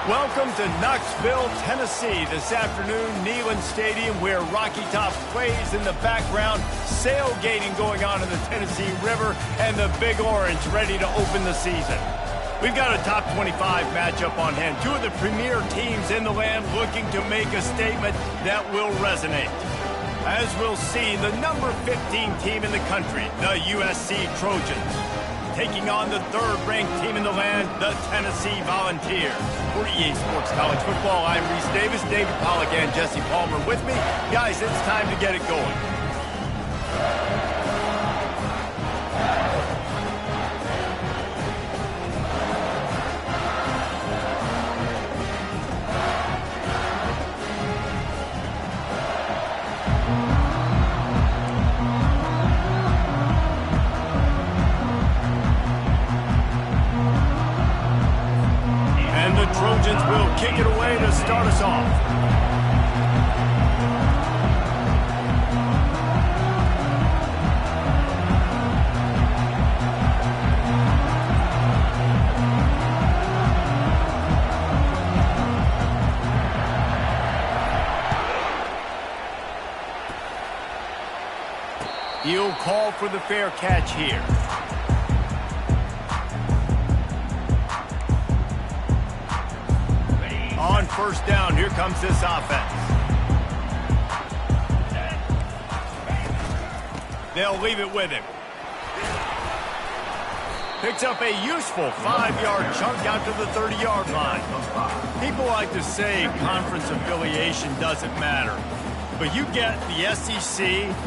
Welcome to Knoxville, Tennessee. This afternoon, Neyland Stadium, where Rocky Top plays in the background. Sailgating going on in the Tennessee River, and the Big Orange ready to open the season. We've got a top 25 matchup on hand. Two of the premier teams in the land looking to make a statement that will resonate. As we'll see, the number 15 team in the country, the USC Trojans, taking on the third-ranked team in the land, the Tennessee Volunteers. For EA Sports College Football, I'm Reese Davis, David Pollack, and Jesse Palmer with me. Guys, it's time to get it going. Trojans will kick it away to start us off. He'll call for the fair catch here. On first down, here comes this offense. They'll leave it with him. Picks up a useful 5-yard chunk out to the 30-yard line. People like to say conference affiliation doesn't matter. But you get the SEC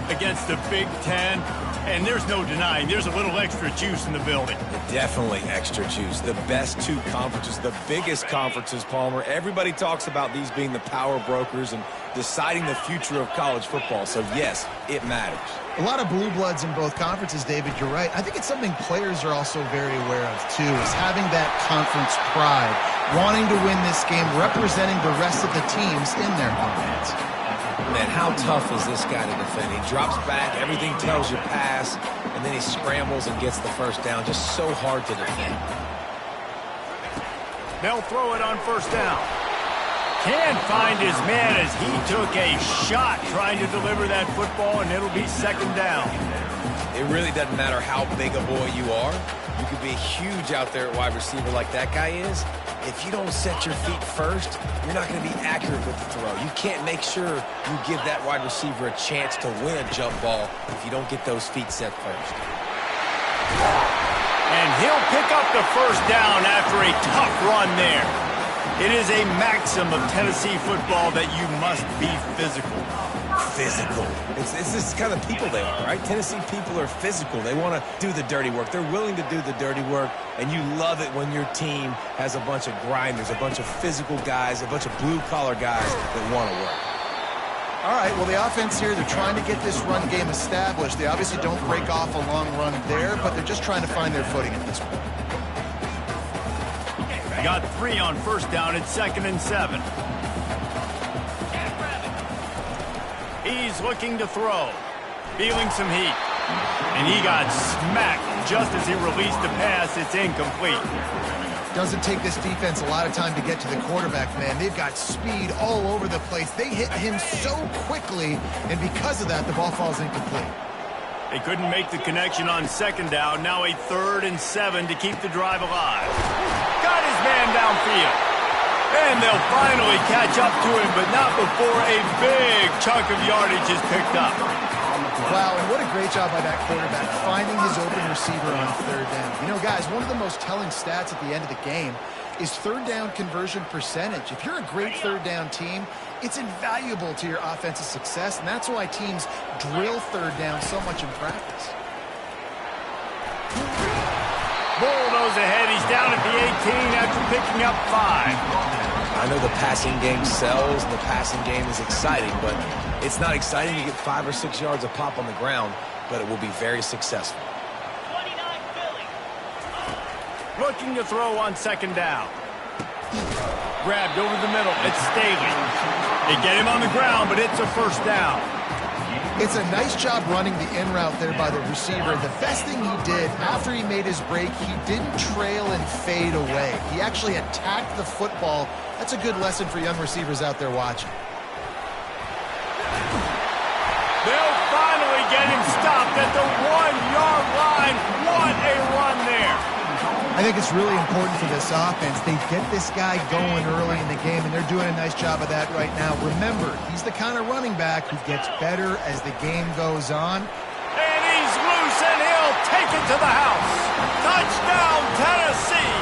against the Big Ten, and there's no denying there's a little extra juice in the building. Definitely extra juice. The best two conferences, the biggest conferences, Palmer. Everybody talks about these being the power brokers and deciding the future of college football. So, yes, it matters. A lot of blue bloods in both conferences, David. You're right. I think it's something players are also very aware of, too, is having that conference pride, wanting to win this game, representing the rest of the teams in their conference. Man, how tough is this guy to defend? He drops back, everything tells you pass, and then he scrambles and gets the first down. Just so hard to defend. They'll throw it on first down. Can't find his man as he took a shot trying to deliver that football, and it'll be second down. It really doesn't matter how big a boy you are. You could be huge out there at wide receiver like that guy is. If you don't set your feet first, you're not going to be accurate with the throw. You can't make sure you give that wide receiver a chance to win a jump ball if you don't get those feet set first. And he'll pick up the first down after a tough run there. It is a maxim of Tennessee football that you must be physical. Physical. It's this kind of people they are, right? Tennessee people are physical. They want to do the dirty work. They're willing to do the dirty work, and you love it when your team has a bunch of grinders, a bunch of physical guys, a bunch of blue-collar guys that want to work. All right, well, the offense here, they're trying to get this run game established. They obviously don't break off a long run there, but they're just trying to find their footing at this point. Got 3 on first down. It's 2nd and 7. He's looking to throw. Feeling some heat. And he got smacked just as he released the pass. It's incomplete. Doesn't take this defense a lot of time to get to the quarterback, man. They've got speed all over the place. They hit him so quickly, and because of that, the ball falls incomplete. They couldn't make the connection on second down. Now a 3rd and 7 to keep the drive alive. Got his man downfield. And they'll finally catch up to him, but not before a big chunk of yardage is picked up. Wow, and what a great job by that quarterback, finding his open receiver on 3rd down. You know, guys, one of the most telling stats at the end of the game is 3rd down conversion percentage. If you're a great 3rd down team, it's invaluable to your offensive success, and that's why teams drill 3rd down so much in practice. Bulldoze ahead. He's down at the 18 after picking up 5. I know the passing game sells and the passing game is exciting, but it's not exciting to get 5 or 6 yards a pop on the ground, but it will be very successful. Looking to throw on second down. Grabbed over the middle. It's Staley. They get him on the ground, but it's a first down. It's a nice job running the in route there by the receiver. The best thing he did after he made his break, he didn't trail and fade away. He actually attacked the football. That's a good lesson for young receivers out there watching. They'll finally get him stopped at the 1-yard line. What a run there. I think it's really important for this offense. They get this guy going early in the game, and they're doing a nice job of that right now. Remember, he's the kind of running back who gets better as the game goes on. And he's loose, and he'll take it to the house. Touchdown, Tennessee.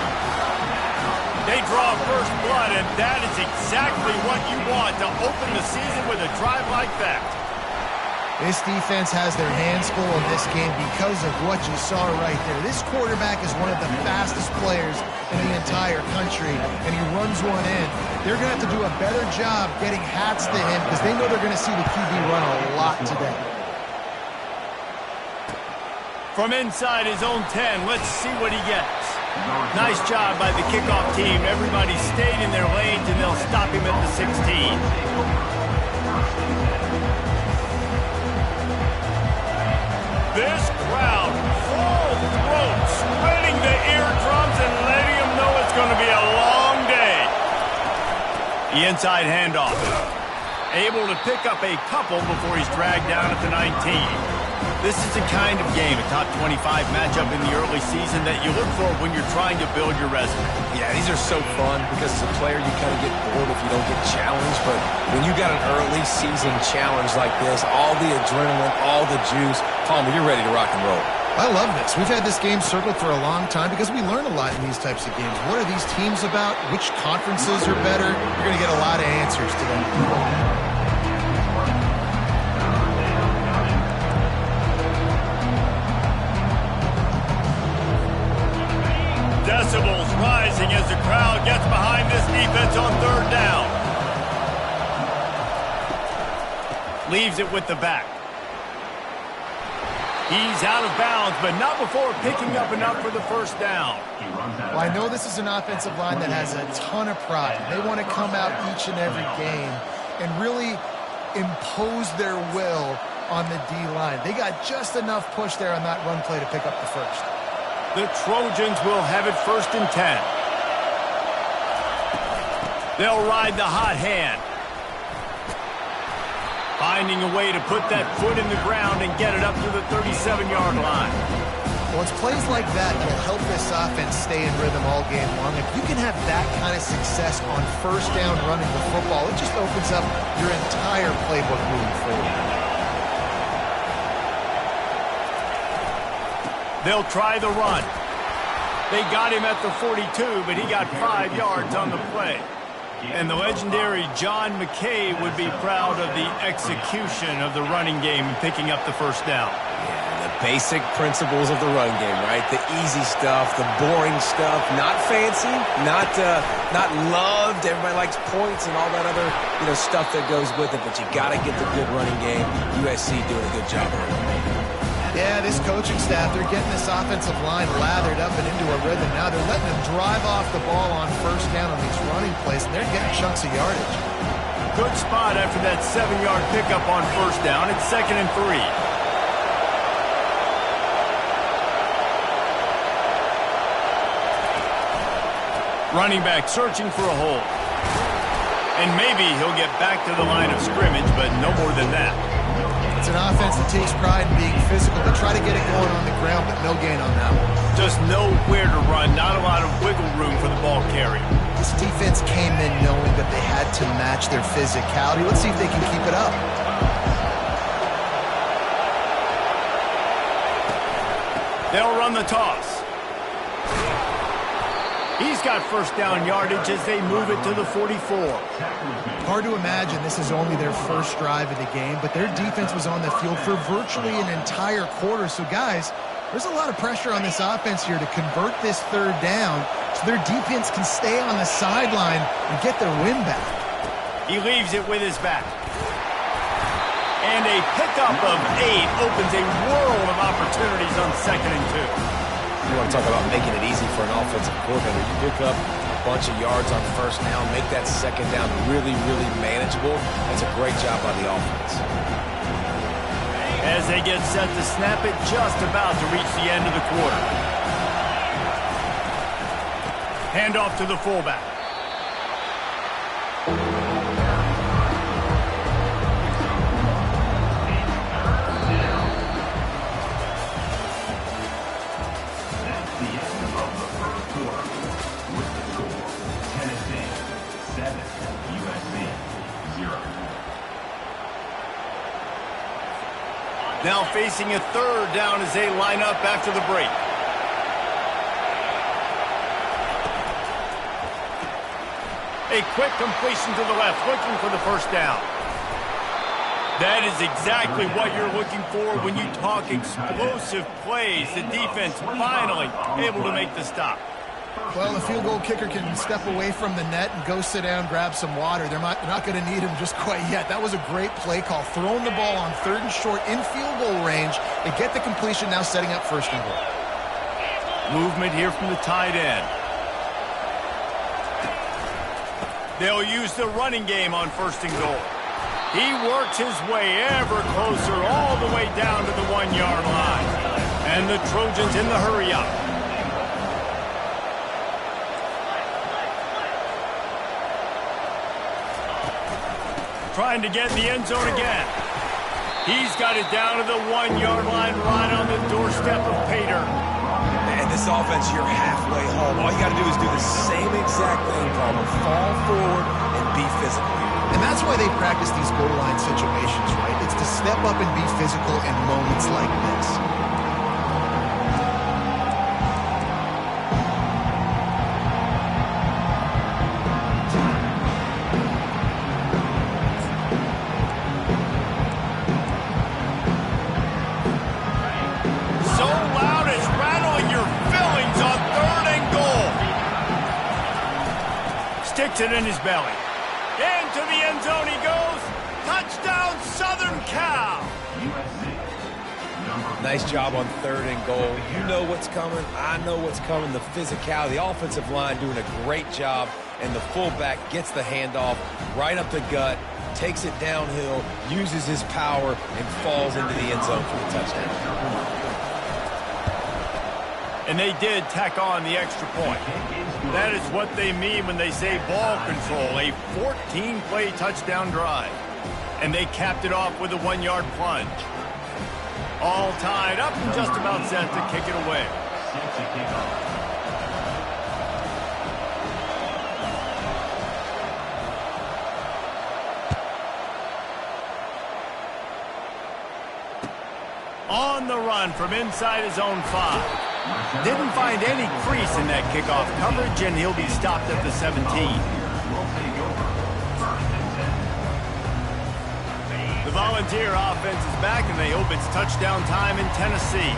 They draw first blood, and that is exactly what you want to open the season with a drive like that. This defense has their hands full in this game because of what you saw right there. This quarterback is one of the fastest players in the entire country, and he runs one in. They're going to have to do a better job getting hats to him because they know they're going to see the QB run a lot today. From inside his own 10, let's see what he gets. Nice job by the kickoff team. Everybody stayed in their lanes, and they'll stop him at the 16. This crowd, full throat, splitting the eardrums and letting them know it's going to be a long day. The inside handoff. Able to pick up a couple before he's dragged down at the 19. This is the kind of game, a top 25 matchup in the early season that you look for when you're trying to build your resume. Yeah, these are so fun because as a player you kind of get bored if you don't get challenged, but when you got an early season challenge like this, all the adrenaline, all the juice, Palmer, you're ready to rock and roll. I love this. We've had this game circled for a long time because we learn a lot in these types of games. What are these teams about? Which conferences are better? You're going to get a lot of answers today. Decibels rising as the crowd gets behind this defense on third down. Leaves it with the back. He's out of bounds, but not before picking up enough for the first down. Well, I know this is an offensive line that has a ton of pride. They want to come out each and every game and really impose their will on the D-line. They got just enough push there on that run play to pick up the first. The Trojans will have it 1st and 10. They'll ride the hot hand. Finding a way to put that foot in the ground and get it up to the 37-yard line. Well, it's plays like that will help this offense stay in rhythm all game long. If you can have that kind of success on first down running the football, it just opens up your entire playbook moving forward. They'll try the run. They got him at the 42, but he got 5 yards on the play. And the legendary John McKay would be proud of the execution of the running game and picking up the first down. Yeah, the basic principles of the run game, right? The easy stuff, the boring stuff, not fancy, not loved. Everybody likes points and all that other stuff that goes with it, but you got to get the good running game. USC doing a good job of it. Yeah, this coaching staff, they're getting this offensive line lathered up and into a rhythm. Now they're letting them drive off the ball on first down on these running plays, and they're getting chunks of yardage. Good spot after that 7-yard pickup on first down. It's 2nd and 3. Running back searching for a hole. And maybe he'll get back to the line of scrimmage, but no more than that. It's an offense that takes pride in being physical. They try to get it going on the ground, but no gain on that one. Just know where to run, not a lot of wiggle room for the ball carrier. This defense came in knowing that they had to match their physicality. Let's see if they can keep it up. They'll run the toss. He's got first down yardage as they move it to the 44. Hard to imagine this is only their first drive of the game, but their defense was on the field for virtually an entire quarter. So, guys, there's a lot of pressure on this offense here to convert this third down so their defense can stay on the sideline and get their win back. He leaves it with his back. And a pickup of 8 opens a world of opportunities on 2nd and 2. You want to talk about making it easy for an offensive coordinator. You pick up a bunch of yards on first down, make that second down really, really manageable. That's a great job by the offense. as they get set to snap it just about to reach the end of the quarter. Handoff to the fullback. Now facing a third down as they line up after the break. A quick completion to the left, looking for the first down. That is exactly what you're looking for when you talk explosive plays. The defense finally able to make the stop. Well, the field goal kicker can step away from the net and go sit down, grab some water. They're not going to need him just quite yet. That was a great play call. Throwing the ball on third and short in field goal range. They get the completion, now setting up first and goal. Movement here from the tight end. They'll use the running game on first and goal. He works his way ever closer all the way down to the 1-yard line. And the Trojans in the hurry up. Trying to get in the end zone again. He's got it down to the 1-yard line right on the doorstep of Pater. Man, this offense, you're halfway home. All you got to do is do the same exact thing, Palmer. Fall forward and be physical. And that's why they practice these goal line situations, right? It's to step up and be physical in moments like this. Sticks it in his belly. Into the end zone he goes. Touchdown, Southern Cal. Nice job on third and goal. You know what's coming. I know what's coming. The physicality, the offensive line doing a great job. And the fullback gets the handoff right up the gut, takes it downhill, uses his power, and falls into the end zone for the touchdown. And they did tack on the extra point. That is what they mean when they say ball control, a 14-play touchdown drive. And they capped it off with a 1-yard plunge. All tied up and just about set to kick it away. On the run from inside his own 5. Didn't find any crease in that kickoff coverage, and he'll be stopped at the 17. The Volunteer offense is back, and they hope it's touchdown time in Tennessee.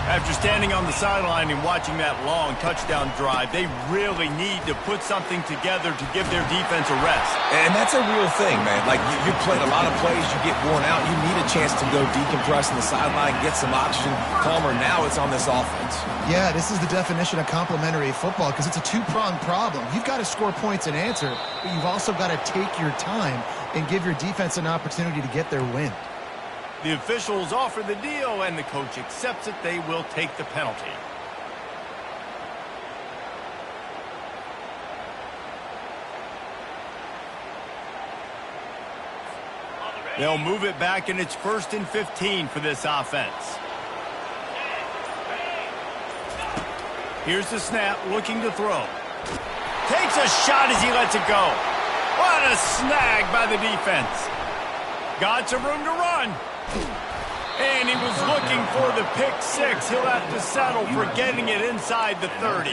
After standing on the sideline and watching that long touchdown drive, they really need to put something together to give their defense a rest. And that's a real thing, man. Like, you played a lot of plays, you get worn out, you need a chance to go decompress on the sideline, get some oxygen. Palmer, now it's on this offense. Yeah, this is the definition of complementary football because it's a two-pronged problem. You've got to score points and answer, but you've also got to take your time and give your defense an opportunity to get their win. The officials offer the deal, and the coach accepts it. They will take the penalty. They'll move it back, and it's 1st and 15 for this offense. Here's the snap, looking to throw. Takes a shot as he lets it go. What a snag by the defense. Got some room to run. And he was looking for the pick 6. He'll have to settle for getting it inside the 30.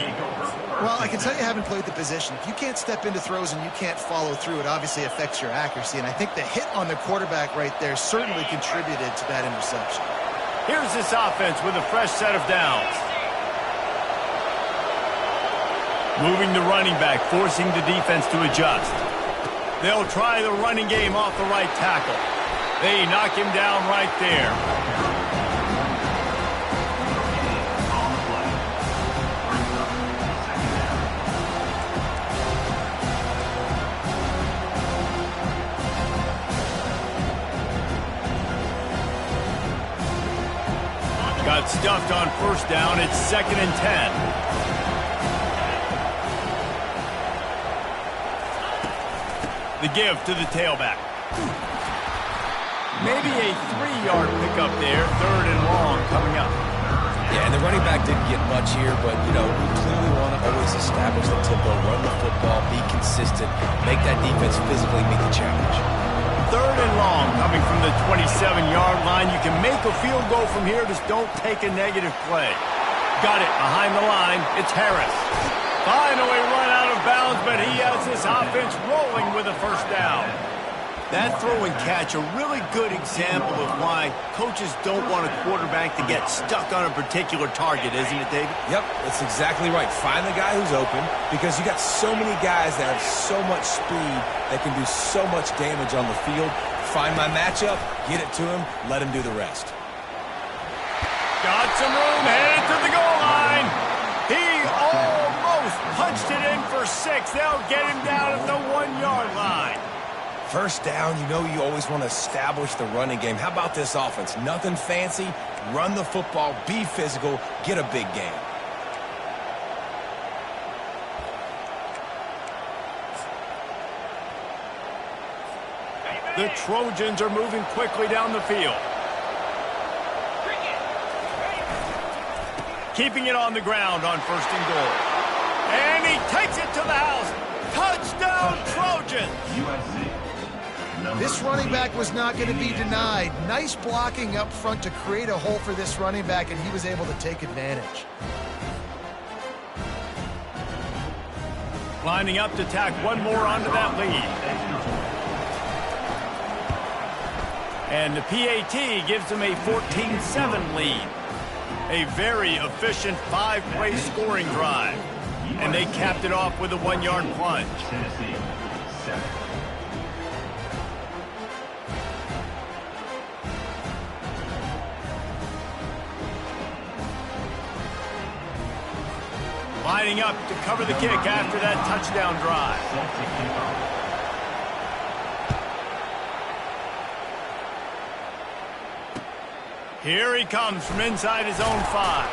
Well, I can tell you haven't played the position. If you can't step into throws and you can't follow through, it obviously affects your accuracy. And I think the hit on the quarterback right there certainly contributed to that interception. Here's this offense with a fresh set of downs. Moving the running back, forcing the defense to adjust. They'll try the running game off the right tackle. They knock him down right there. stuffed on first down. It's 2nd and 10. The give to the tailback. Maybe a 3-yard pickup there. 3rd and long coming up. Yeah, and the running back didn't get much here, but, you know, we clearly want to always establish the tempo, run the football, be consistent, make that defense physically meet the challenge. 3rd and long coming from the 27-yard line. You can make a field goal from here, just don't take a negative play. Got it behind the line. It's Harris. Finally run out of bounds, but he has this offense rolling with a first down. That throw and catch, a really good example of why coaches don't want a quarterback to get stuck on a particular target, isn't it, David? Yep, that's exactly right. Find the guy who's open, because you got so many guys that have so much speed that can do so much damage on the field. Find my matchup, get it to him, let him do the rest. Got some room, headed to the goal line. He almost punched it in for 6. They'll get him down at the 1-yard line. First down, you know you always want to establish the running game. How about this offense? Nothing fancy. Run the football, be physical, get a big gain. The Trojans are moving quickly down the field. Keeping it on the ground on 1st and goal. And he takes it to the house. Touchdown, Trojans! This running back was not going to be denied. Nice blocking up front to create a hole for this running back, and he was able to take advantage. Lining up to tack one more onto that lead. And the PAT gives them a 14-7 lead. A very efficient 5-play scoring drive. And they capped it off with a 1-yard plunge. Lining up to cover the kick after that touchdown drive. Here he comes from inside his own 5.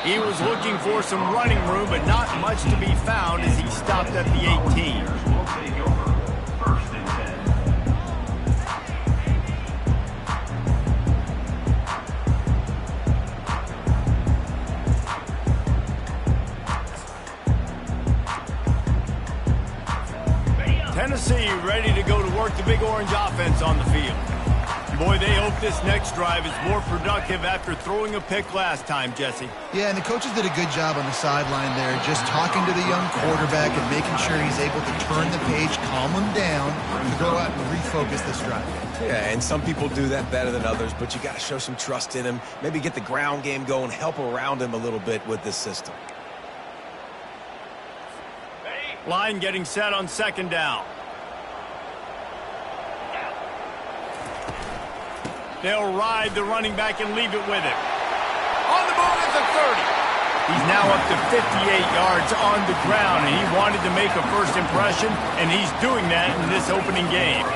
He was looking for some running room, but not much to be found as he stopped at the 18. Tennessee ready to go to work the Big Orange offense on the field. Boy, they hope this next drive is more productive after throwing a pick last time, Jesse. Yeah, and the coaches did a good job on the sideline there, just talking to the young quarterback and making sure he's able to turn the page, calm him down, to go out and refocus this drive. Yeah, and some people do that better than others, but you got to show some trust in him, maybe get the ground game going, help around him a little bit with this system. Line getting set on 2nd down. They'll ride the running back and leave it with him. On the move at the 30. He's now up to 58 yards on the ground, and he wanted to make a first impression, and he's doing that in this opening game.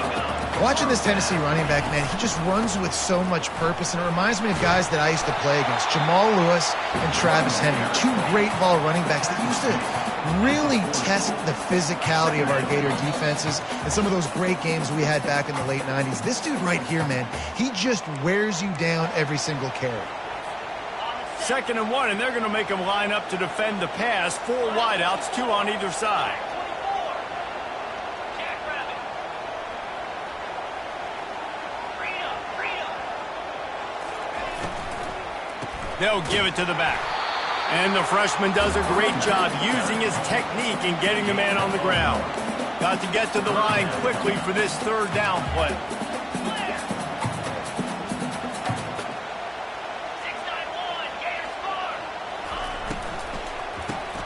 Watching this Tennessee running back, man, he just runs with so much purpose, and it reminds me of guys that I used to play against, Jamal Lewis and Travis Henry, 2 great ball running backs that used to really test the physicality of our Gator defenses and some of those great games we had back in the late 90s. This dude right here, man, he just wears you down every single carry. 2nd and 1, and they're going to make him line up to defend the pass. 4 wideouts, 2 on either side. They'll give it to the back. And the freshman does a great job using his technique and getting the man on the ground. Got to get to the line quickly for this 3rd down play.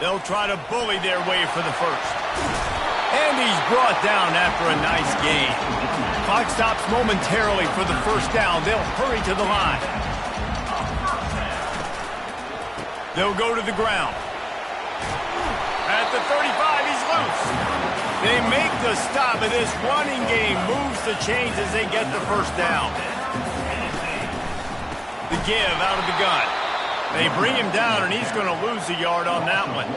They'll try to bully their way for the first. And he's brought down after a nice gain. Clock stops momentarily for the first down. They'll hurry to the line. They'll go to the ground. At the 35, he's loose. They make the stop, and this running game moves the chains as they get the first down. The give out of the gun. They bring him down, and he's going to lose a yard on that one.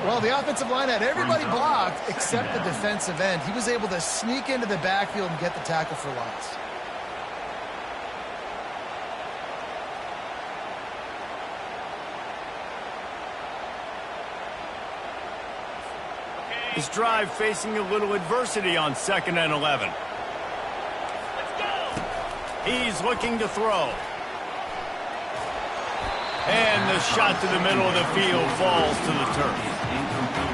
Well, the offensive line had everybody blocked except the defensive end. He was able to sneak into the backfield and get the tackle for loss. This drive facing a little adversity on 2nd and 11. He's looking to throw. And the shot to the middle of the field falls to the turf.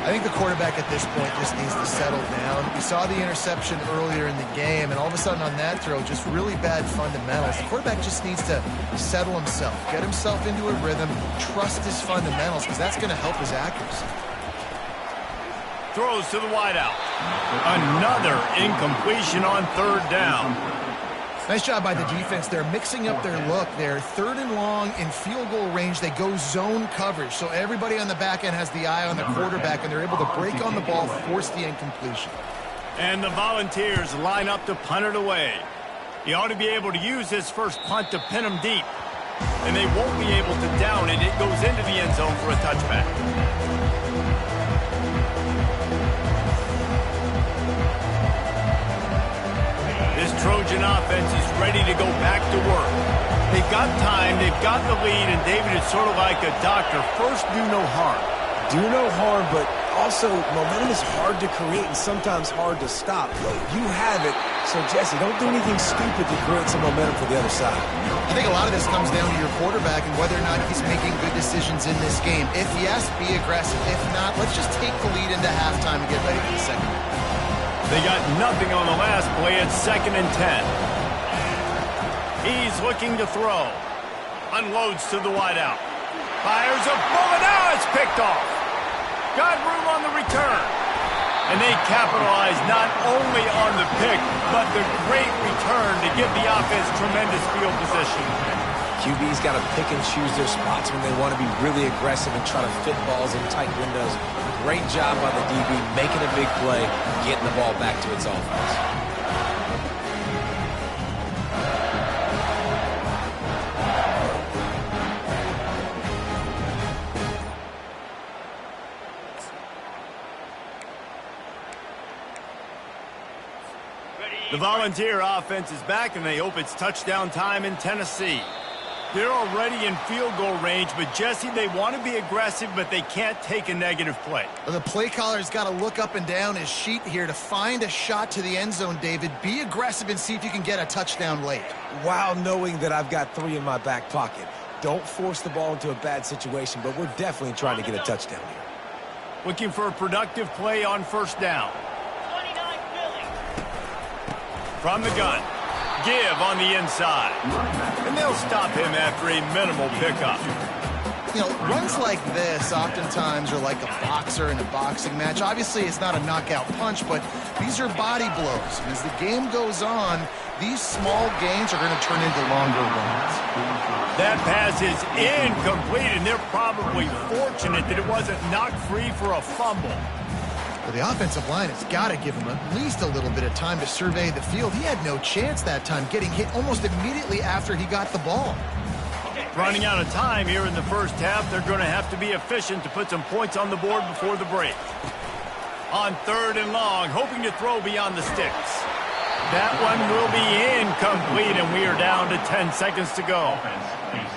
I think the quarterback at this point just needs to settle down. We saw the interception earlier in the game, and all of a sudden on that throw, just really bad fundamentals. The quarterback just needs to settle himself, get himself into a rhythm, trust his fundamentals, because that's going to help his accuracy. Throws to the wideout. Another incompletion on 3rd down. Nice job by the defense. They're mixing up their look. They're 3rd and long in field goal range. They go zone coverage, so everybody on the back end has the eye on the quarterback, and they're able to break on the ball, force the incompletion. And the Volunteers line up to punt it away. He ought to be able to use his first punt to pin him deep, and they won't be able to down it. It goes into the end zone for a touchback. This Trojan offense is ready to go back to work. They've got time, they've got the lead, and David is sort of like a doctor. First, do no harm. Do no harm, but also momentum is hard to create and sometimes hard to stop. You have it, so Jesse, don't do anything stupid to create some momentum for the other side. I think a lot of this comes down to your quarterback and whether or not he's making good decisions in this game. If yes, be aggressive. If not, let's just take the lead into halftime and get ready for the second. They got nothing on the last play. It's 2nd and 10. He's looking to throw. Unloads to the wideout. Fires a bullet. Now it's picked off. Got room on the return. And they capitalize not only on the pick, but the great return to give the offense tremendous field position. QB's got to pick and choose their spots when they want to be really aggressive and try to fit balls in tight windows. Great job by the DB making a big play, getting the ball back to its offense. The Volunteer offense is back, and they hope it's touchdown time in Tennessee. They're already in field goal range, but Jesse, they want to be aggressive, but they can't take a negative play. Well, the play caller's got to look up and down his sheet here to find a shot to the end zone, David. Be aggressive and see if you can get a touchdown late. While knowing that I've got 3 in my back pocket. Don't force the ball into a bad situation, but we're definitely trying to get a touchdown here. Looking for a productive play on 1st down. From the gun. Give on the inside. And they'll stop him after a minimal pickup. You know, runs like this oftentimes are like a boxer in a boxing match. Obviously, it's not a knockout punch, but these are body blows. And as the game goes on, these small gains are going to turn into longer runs. That pass is incomplete, and they're probably fortunate that it wasn't knocked free for a fumble. Well, the offensive line has got to give him at least a little bit of time to survey the field. He had no chance that time, getting hit almost immediately after he got the ball. Running out of time here in the first half, they're going to have to be efficient to put some points on the board before the break. On 3rd and long, hoping to throw beyond the sticks. That one will be incomplete, and we are down to 10 seconds to go.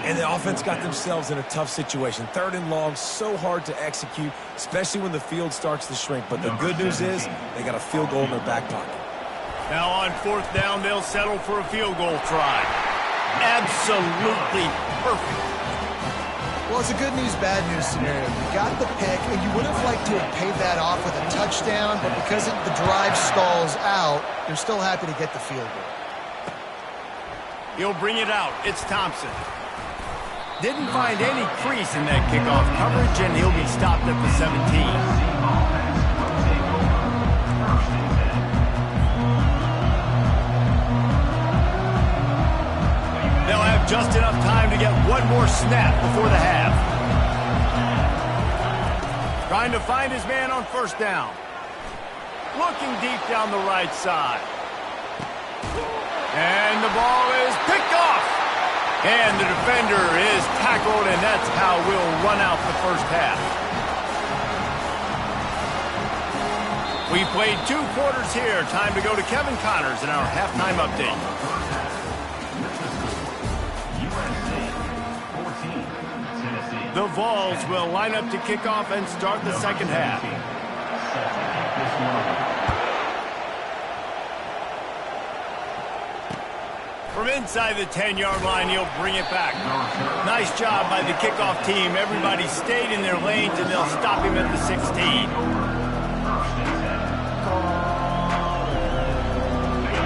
And the offense got themselves in a tough situation. 3rd and long, so hard to execute, especially when the field starts to shrink. But the good news is they got a field goal in their back pocket. Now on 4th down, they'll settle for a field goal try. Absolutely perfect. Well, it's a good news, bad news scenario. You got the pick, and you would have liked to have paid that off with a touchdown, but because the drive stalls out, they're still happy to get the field goal. He'll bring it out. It's Thompson. Didn't find any crease in that kickoff coverage, and he'll be stopped at the 17. They'll have just enough time to get one more snap before the half. Trying to find his man on 1st down. Looking deep down the right side. And the ball is picked off. And the defender is tackled, and that's how we'll run out the first half. We played 2 quarters here. Time to go to Kevin Connors in our halftime update. The Vols will line up to kick off and start the second half. From inside the 10-yard line, he'll bring it back. Nice job by the kickoff team. Everybody stayed in their lanes, and they'll stop him at the 16.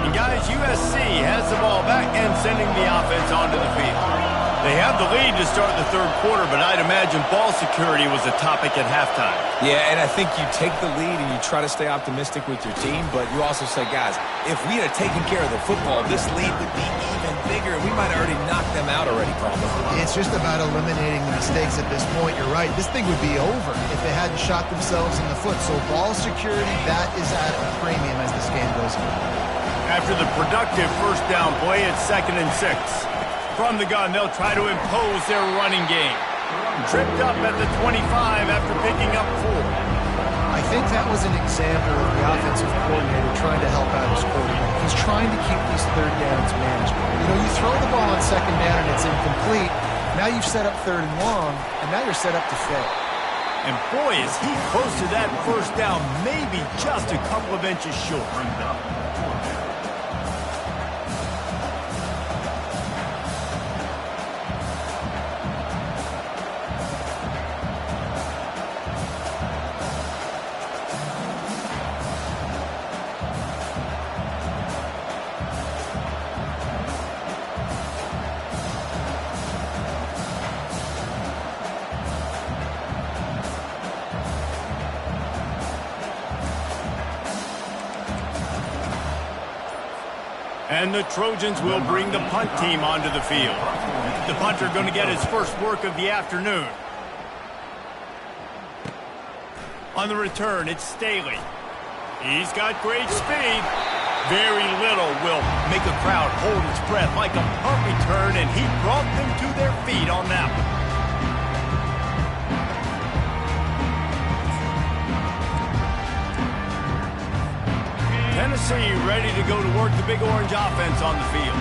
And guys, USC has the ball back and sending the offense onto the field. They have the lead to start the third quarter, but I'd imagine ball security was a topic at halftime. Yeah, and I think you take the lead and you try to stay optimistic with your team, but you also say, guys, if we had taken care of the football, this lead would be even bigger. We might have already knocked them out already, probably. It's just about eliminating the mistakes at this point. You're right. This thing would be over if they hadn't shot themselves in the foot. So ball security, that is at a premium as this game goes on. After the productive first down play, it's 2nd and 6. From the gun, they'll try to impose their running game. Tripped up at the 25 after picking up 4. I think that was an example of the offensive coordinator trying to help out his quarterback. He's trying to keep these third downs manageable. You know, you throw the ball on 2nd down and it's incomplete. Now you've set up 3rd and long, and now you're set up to fail. And boy, is he close to that first down, maybe just a couple of inches short. And the Trojans will bring the punt team onto the field. The punter going to get his first work of the afternoon. On the return, it's Staley. He's got great speed. Very little will make a crowd hold its breath like a punt return, and he brought them to their feet on that one. Tennessee ready to go to work the Big Orange offense on the field.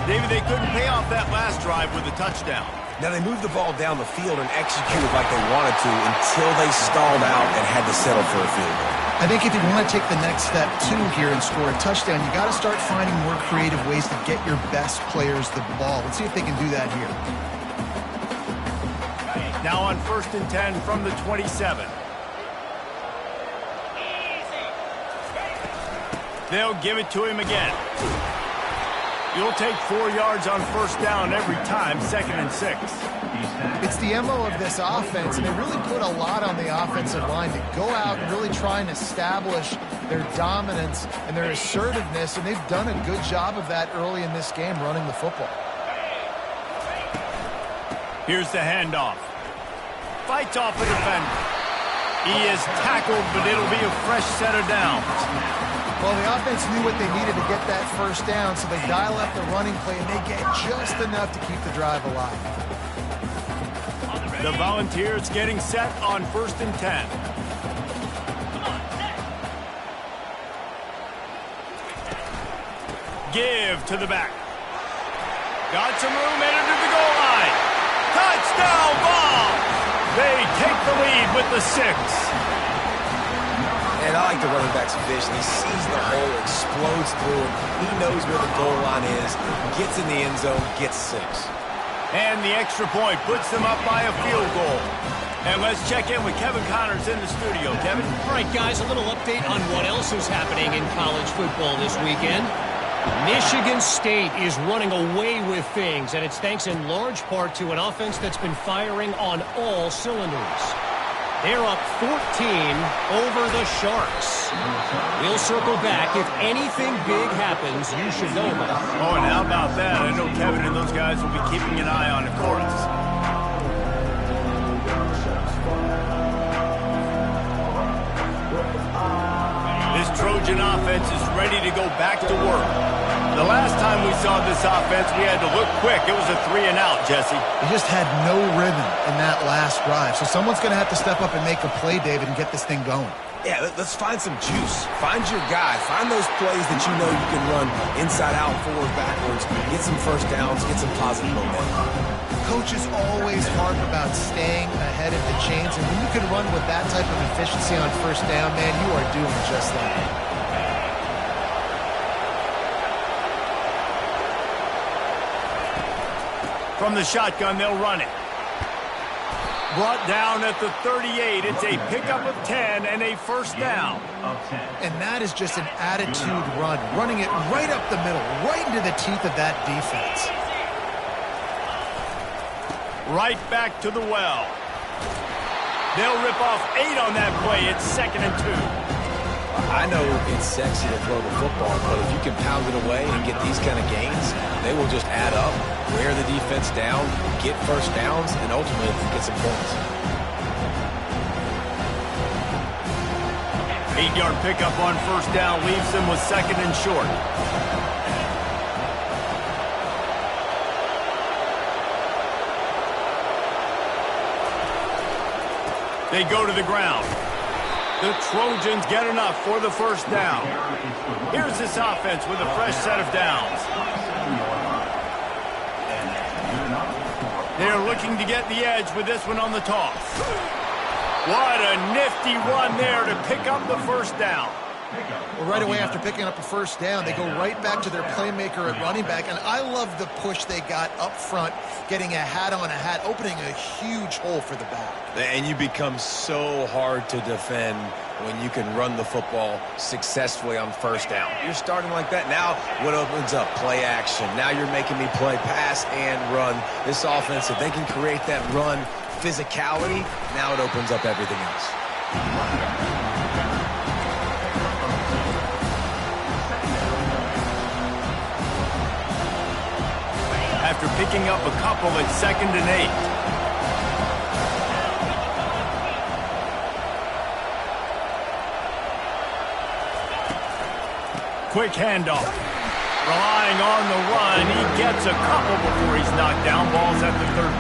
David, they couldn't pay off that last drive with a touchdown. Now, they moved the ball down the field and executed like they wanted to until they stalled out and had to settle for a field goal. I think if you want to take the next step, too, here and score a touchdown, you got to start finding more creative ways to get your best players the ball. Let's see if they can do that here. Now on 1st and 10 from the 27. They'll give it to him again. You'll take 4 yards on first down every time, 2nd and 6. It's the MO of this offense, and they really put a lot on the offensive line to go out and really try and establish their dominance and their assertiveness, and they've done a good job of that early in this game running the football. Here's the handoff. Fights off a defender. He is tackled, but it'll be a fresh set of downs. Well, the offense knew what they needed to get that first down, so they dial up the running play, and they get just enough to keep the drive alive. The Volunteers getting set on 1st and 10. Give to the back. Got some room, headed to the goal line. Touchdown ball! They take the lead with the 6. And I like the running back's vision. He sees the hole, explodes through it. He knows where the goal line is, gets in the end zone, gets 6. And the extra point puts them up by a field goal. And let's check in with Kevin Connors in the studio. Kevin? All right, guys, a little update on what else is happening in college football this weekend. Michigan State is running away with things, and it's thanks in large part to an offense that's been firing on all cylinders. They're up 14 over the Sharks. We'll circle back. If anything big happens, you should know about it. Oh, and how about that? I know Kevin and those guys will be keeping an eye on the courts. This Trojan offense is ready to go back to work. The last time we saw this offense, we had to look quick. It was a 3 and out, Jesse. They just had no rhythm in that last drive. So someone's going to have to step up and make a play, David, and get this thing going. Yeah, let's find some juice. Find your guy. Find those plays that you know you can run inside out, forward, backwards. Get some first downs. Get some positive momentum. Coaches always harp about staying ahead of the chains, and when you can run with that type of efficiency on first down, man, you are doing just that. From the shotgun, they'll run it. Brought down at the 38. It's a pickup of 10 and a first down. And that is just an attitude run, running it right up the middle, right into the teeth of that defense. Right back to the well. They'll rip off 8 on that play. It's 2nd and 2. I know it's sexy to throw the football, but if you can pound it away and get these kind of gains, they will just add up, wear the defense down, get first downs, and ultimately get some points. 8-yard pickup on first down leaves them with 2nd and short. They go to the ground. The Trojans get enough for the first down. Here's this offense with a fresh set of downs. They're looking to get the edge with this one on the toss. What a nifty run there to pick up the first down. Well, right away after picking up a first down, they go right back to their playmaker at running back. And I love the push they got up front, getting a hat on a hat, opening a huge hole for the back. And you become so hard to defend when you can run the football successfully on first down. You're starting like that. Now what opens up? Play action. Now you're making me play pass and run. This offense, if they can create that run physicality, now it opens up everything else. After picking up a couple at 2nd and 8. Quick handoff. Relying on the run. He gets a couple before he's knocked down. Ball's at the 13.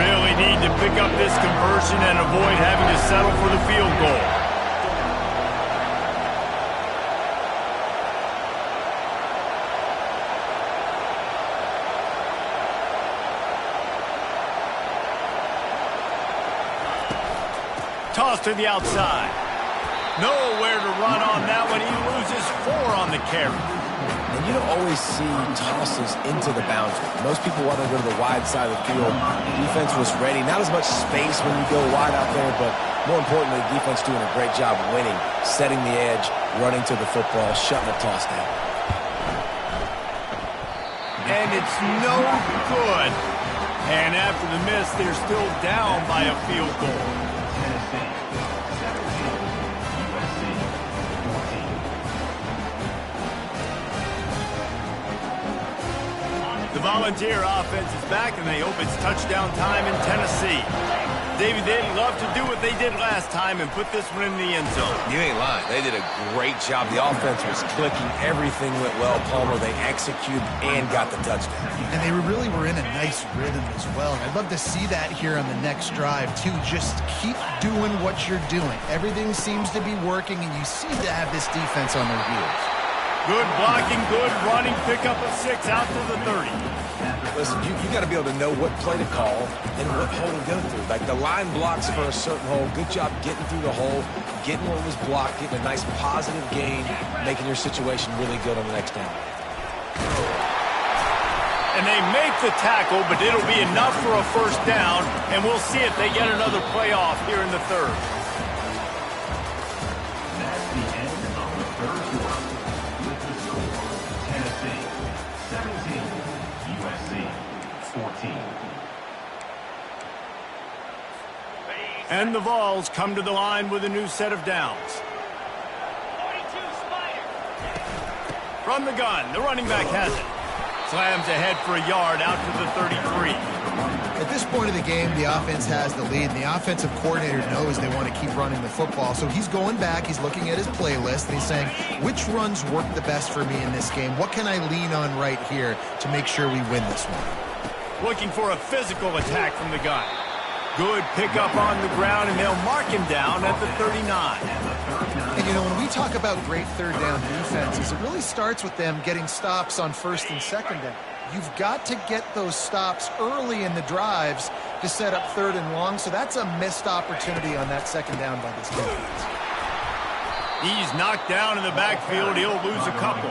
Really need to pick up this conversion and avoid having to settle for the field goal. Toss to the outside. Nowhere to run on that one. He loses 4 on the carry. And you don't always see tosses into the boundary. Most people want to go to the wide side of the field. The defense was ready. Not as much space when you go wide out there, but more importantly, the defense doing a great job winning, setting the edge, running to the football, shutting the toss down. And it's no good. And after the miss, they're still down by a field goal. The Volunteer offense is back, and they hope it's touchdown time in Tennessee. David, they'd love to do what they did last time and put this one in the end zone. You ain't lying. They did a great job. The offense was clicking. Everything went well, Palmer. They executed and got the touchdown. And they really were in a nice rhythm as well. And I'd love to see that here on the next drive, too. Just keep doing what you're doing. Everything seems to be working, and you seem to have this defense on their heels. Good blocking, good running, pickup of 6 out to the 30. Listen, you got to be able to know what play to call and what hole to go through. Like the line blocks for a certain hole. Good job getting through the hole, getting what was blocked, getting a nice positive gain, making your situation really good on the next down. And they make the tackle, but it'll be enough for a first down, and we'll see if they get another play off here in the third. That's the end of the third quarter. With the score, Tennessee 17, USC 14. And the Vols come to the line with a new set of downs. From the gun, the running back has it. Slams ahead for a yard out to the 33. At this point, point of the game, the offense has the lead, and the offensive coordinator knows they want to keep running the football. So he's going back, he's looking at his playlist, and he's saying, which runs work the best for me in this game? What can I lean on right here to make sure we win this one? Looking for a physical attack from the gun. Good pickup on the ground, and they'll mark him down at the 39. And, you know, when we talk about great third down defenses, it really starts with them getting stops on first and second down. You've got to get those stops early in the drives to set up third and long, so that's a missed opportunity on that second down by this defense. He's knocked down in the backfield. He'll lose a couple.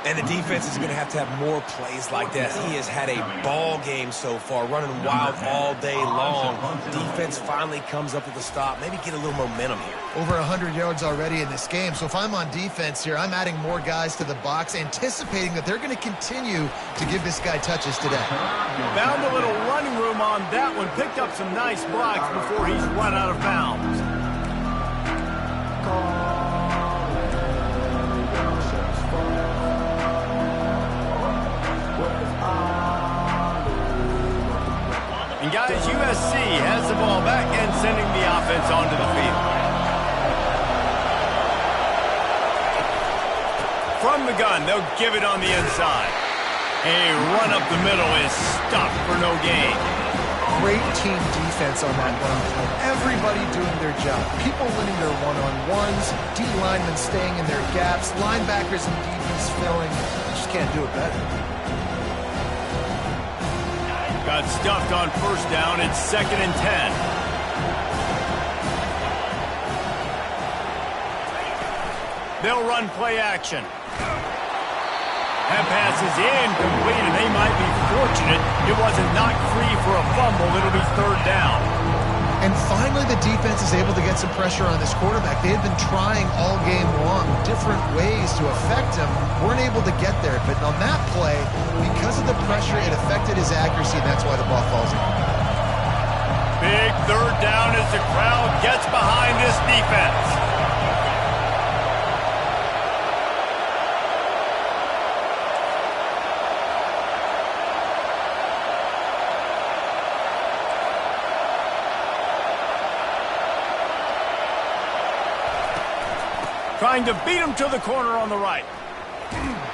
And the defense is going to have more plays like that. He has had a ball game so far, running wild all day long. Defense finally comes up with a stop. Maybe get a little momentum here. Over 100 yards already in this game. So if I'm on defense here, I'm adding more guys to the box, anticipating that they're going to continue to give this guy touches today. Found a little running room on that one. Picked up some nice blocks before he's run out of bounds. And guys, USC has the ball back and sending the offense onto the field. From the gun, they'll give it on the inside. A run up the middle is stopped for no gain. Great team defense on that run. Everybody doing their job. People winning their one-on-ones, D linemen staying in their gaps, linebackers and DBs filling. Just can't do it better. Got stuffed on first down. It's 2nd and 10. They'll run play action. That pass is incomplete, and they might be fortunate it wasn't knocked free for a fumble. It'll be 3rd down. And finally, the defense is able to get some pressure on this quarterback. They had been trying all game long different ways to affect him. Weren't able to get there. But on that play, because of the pressure, it affected his accuracy, and that's why the ball falls in. Big 3rd down as the crowd gets behind this defense. Trying to beat him to the corner on the right.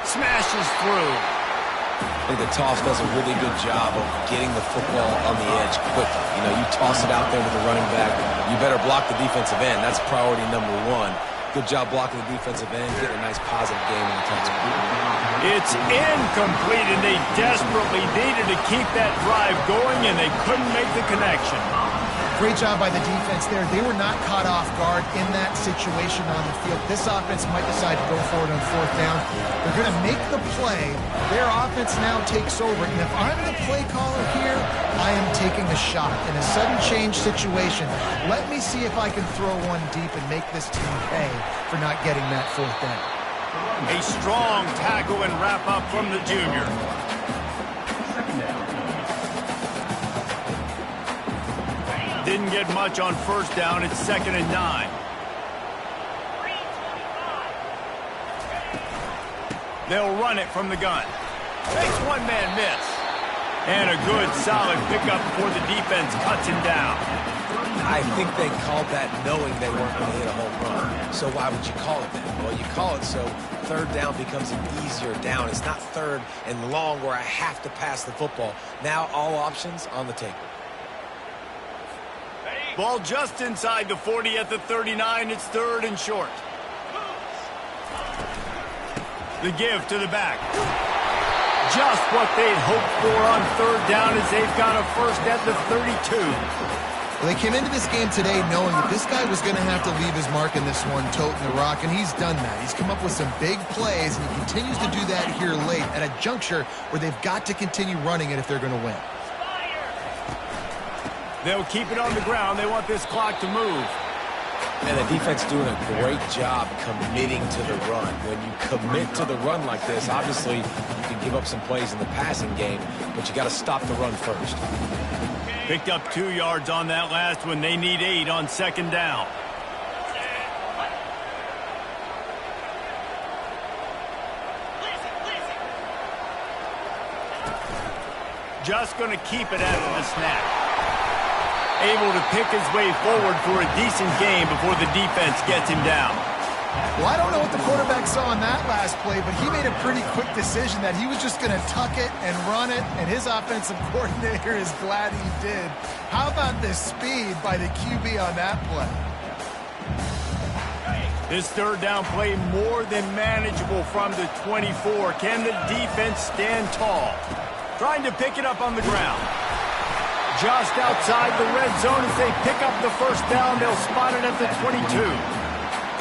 Smashes through. I think the toss does a really good job of getting the football on the edge quickly. You know, you toss it out there with the running back, you better block the defensive end. That's priority number 1. Good job blocking the defensive end, getting a nice positive game in the touchdown. It's incomplete, and they desperately needed to keep that drive going, and they couldn't make the connection. Great job by the defense there. They were not caught off guard in that situation on the field. This offense might decide to go forward on 4th down. They're going to make the play. Their offense now takes over. And if I'm the play caller here, I am taking a shot. In a sudden change situation, let me see if I can throw one deep and make this team pay for not getting that 4th down. A strong tackle and wrap up from the junior. Didn't get much on first down. It's 2nd and 9. They'll run it from the gun. Makes one-man miss. And a good, solid pickup before the defense cuts him down. I think they called that knowing they weren't going to hit a home run. So why would you call it that? Well, you call it so 3rd down becomes an easier down. It's not 3rd and long where I have to pass the football. Now all options on the table. Ball just inside the 40 at the 39. It's 3rd and short. The give to the back. Just what they'd hoped for on 3rd down as they've got a first at the 32. Well, they came into this game today knowing that this guy was going to have to leave his mark in this one, toting the rock, and he's done that. He's come up with some big plays, and he continues to do that here late at a juncture where they've got to continue running it if they're going to win. They'll keep it on the ground. They want this clock to move. And the defense doing a great job committing to the run. When you commit to the run like this, obviously you can give up some plays in the passing game, but you got to stop the run first. Picked up 2 yards on that last one. They need 8 on 2nd down. Just going to keep it after the snap. able to pick his way forward for a decent game before the defense gets him down. Well, I don't know what the quarterback saw on that last play, but he made a pretty quick decision that he was just going to tuck it and run it, and his offensive coordinator is glad he did. How about the speed by the QB on that play? This third down play more than manageable from the 24. Can the defense stand tall? Trying to pick it up on the ground. Just outside the red zone as they pick up the first down. They'll spot it at the 22.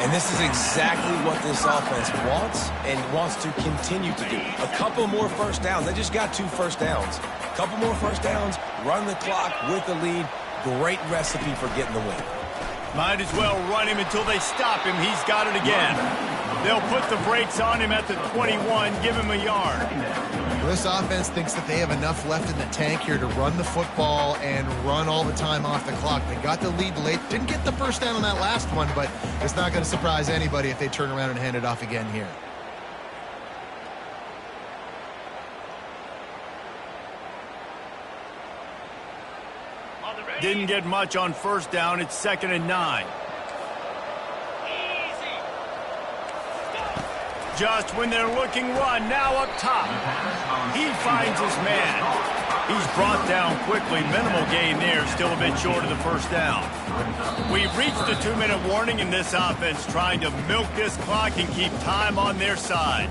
And this is exactly what this offense wants and wants to continue to do. A couple more first downs. They just got 2 first downs. A couple more first downs, run the clock with the lead. Great recipe for getting the win. Might as well run him until they stop him. He's got it again. They'll put the brakes on him at the 21, give him a yard. Well, this offense thinks that they have enough left in the tank here to run the football and run all the time off the clock. They got the lead late. Didn't get the first down on that last one, but it's not going to surprise anybody if they turn around and hand it off again here. Didn't get much on first down. It's 2nd and 9. Just when they're looking run, now up top. He finds his man. He's brought down quickly. Minimal gain there, still a bit short of the first down. We've reached the 2-minute warning in this offense, trying to milk this clock and keep time on their side.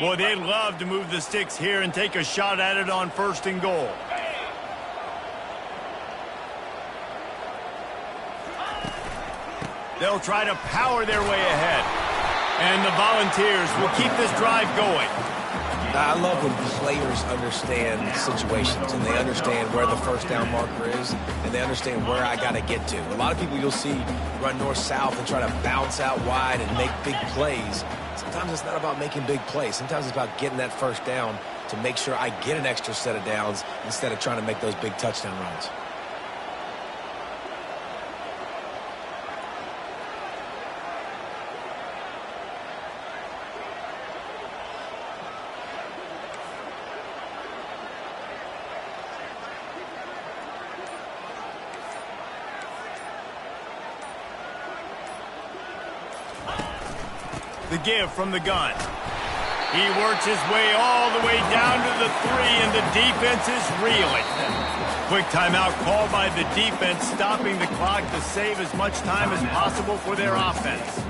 Boy, they'd love to move the sticks here and take a shot at it on 1st and goal. They'll try to power their way ahead. And the Volunteers will keep this drive going. I love when players understand situations and they understand where the first down marker is and they understand where I got to get to. A lot of people you'll see run north-south and try to bounce out wide and make big plays. Sometimes it's not about making big plays. Sometimes it's about getting that first down to make sure I get an extra set of downs instead of trying to make those big touchdown runs. The give from the gun. He works his way all the way down to the 3, and the defense is reeling. Quick timeout called by the defense, stopping the clock to save as much time as possible for their offense.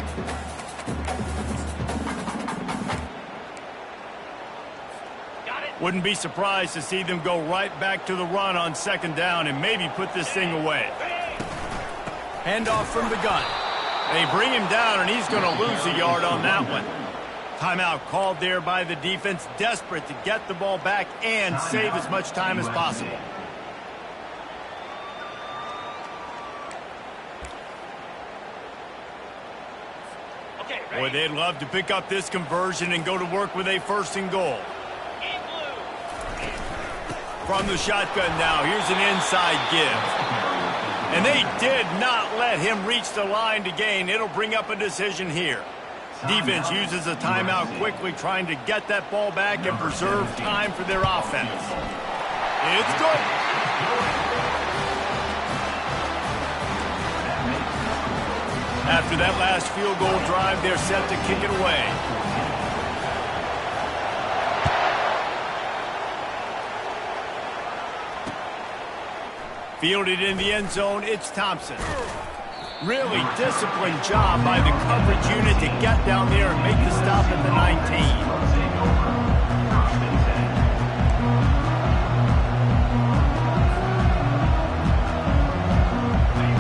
Wouldn't be surprised to see them go right back to the run on 2nd down and maybe put this thing away. Handoff from the gun. They bring him down, and he's going to lose a yard on that one. Timeout called there by the defense, desperate to get the ball back and save as much time as possible. Boy, they'd love to pick up this conversion and go to work with a 1st and goal. From the shotgun now, here's an inside give. And they did not let him reach the line to gain. It'll bring up a decision here. Defense uses a timeout quickly, trying to get that ball back and preserve time for their offense. It's good. After that last field goal drive, they're set to kick it away. Fielded in the end zone, it's Thompson. Really disciplined job by the coverage unit to get down there and make the stop at the 19.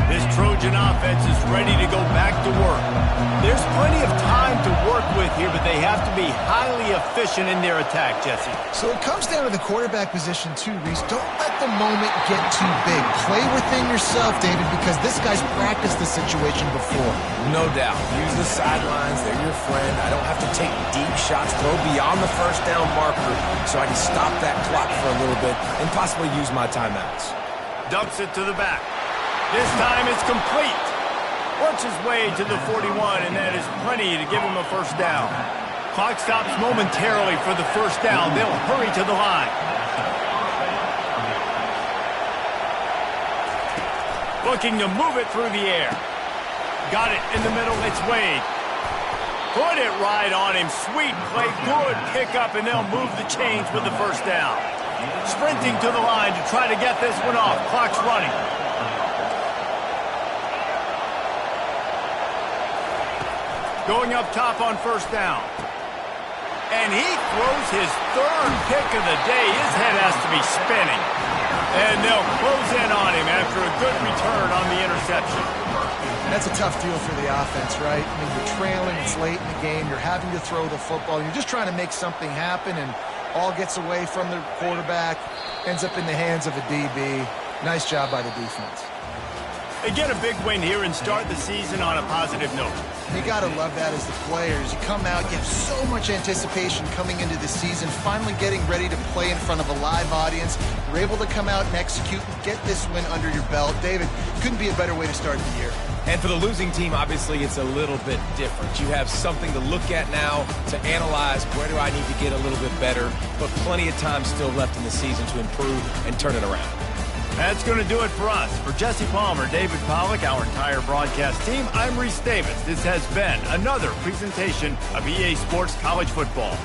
This Trojan offense is ready to go back to work. There's plenty of time to work with here, but they have to be highly efficient in their attack, Jesse. So it comes down to the quarterback position too, Reese. Don't let the moment get too big. Play within yourself, David, because this guy's practiced the situation before. No doubt. Use the sidelines. They're your friend. I don't have to take deep shots, throw beyond the first down marker so I can stop that clock for a little bit and possibly use my timeouts. Dumps it to the back. This time it's complete. Works his way to the 41, and that is plenty to give him a first down. Clock stops momentarily for the first down. They'll hurry to the line. Looking to move it through the air. Got it in the middle. It's Wade. Put it right on him. Sweet play. Good pickup, and they'll move the chains with the first down. Sprinting to the line to try to get this one off. Clock's running. Going up top on first down. And he throws his third pick of the day. His head has to be spinning. And they'll close in on him after a good return on the interception. That's a tough deal for the offense, right? I mean, you're trailing, it's late in the game, you're having to throw the football, you're just trying to make something happen, and all gets away from the quarterback, ends up in the hands of a DB. Nice job by the defense. They get a big win here and start the season on a positive note. You got to love that as the players. You come out, you have so much anticipation coming into the season, finally getting ready to play in front of a live audience. You're able to come out and execute and get this win under your belt. David, couldn't be a better way to start the year. And for the losing team, obviously, it's a little bit different. You have something to look at now to analyze where do I need to get a little bit better, but plenty of time still left in the season to improve and turn it around. That's going to do it for us. For Jesse Palmer, David Pollack, our entire broadcast team, I'm Reese Davis. This has been another presentation of EA Sports College Football.